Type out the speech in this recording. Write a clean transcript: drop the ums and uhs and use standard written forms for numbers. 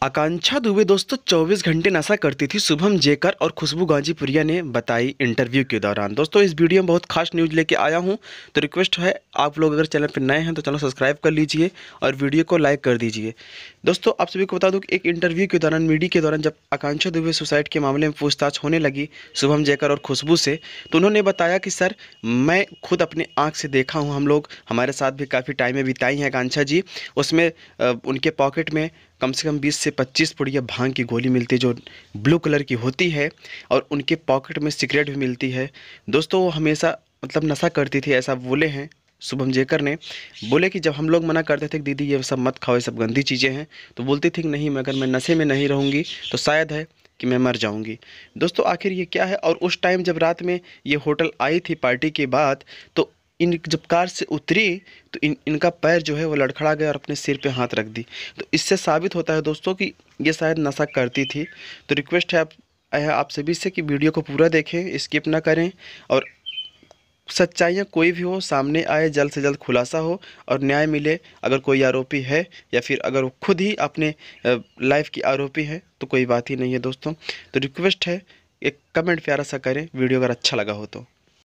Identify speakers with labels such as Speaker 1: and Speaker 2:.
Speaker 1: आकांक्षा दुबे दोस्तों 24 घंटे नशा करती थी, शुभम जेकर और खुशबू गाजीपुरिया ने बताई इंटरव्यू के दौरान। दोस्तों इस वीडियो में बहुत खास न्यूज़ लेके आया हूं, तो रिक्वेस्ट है आप लोग अगर चैनल पर नए हैं तो चैनल सब्सक्राइब कर लीजिए और वीडियो को लाइक कर दीजिए। दोस्तों आप सभी को बता दूं कि एक इंटरव्यू के दौरान मीडिया के दौरान जब आकांक्षा दुबे सुसाइड के मामले में पूछताछ होने लगी शुभम जेकर और खुशबू से, तो उन्होंने बताया कि सर मैं खुद अपने आँख से देखा हूँ, हम लोग हमारे साथ भी काफ़ी टाइमें बिताई हैं आकांक्षा जी। उसमें उनके पॉकेट में कम से कम 20 से 25 पुड़िया भांग की गोली मिलती है जो ब्लू कलर की होती है, और उनके पॉकेट में सिगरेट भी मिलती है। दोस्तों वो हमेशा मतलब नशा करती थी, ऐसा बोले हैं शुभम जेकर ने। बोले कि जब हम लोग मना करते थे कि दीदी ये सब मत खाओ, ये सब गंदी चीज़ें हैं, तो बोलती थी कि नहीं, अगर मैं नशे में नहीं रहूँगी तो शायद है कि मैं मर जाऊंगी। दोस्तों आखिर ये क्या है? और उस टाइम जब रात में ये होटल आई थी पार्टी के बाद, तो इन जब कार से उतरी तो इनका पैर जो है वो लड़खड़ा गया और अपने सिर पे हाथ रख दी। तो इससे साबित होता है दोस्तों कि ये शायद नशा करती थी। तो रिक्वेस्ट है आप सभी से कि वीडियो को पूरा देखें, स्किप ना करें, और सच्चाइयाँ कोई भी हो सामने आए, जल्द से जल्द खुलासा हो और न्याय मिले। अगर कोई आरोपी है या फिर अगर वो खुद ही अपने लाइफ की आरोपी है तो कोई बात ही नहीं है दोस्तों। तो रिक्वेस्ट है एक कमेंट प्यारा सा करें वीडियो अगर अच्छा लगा हो तो।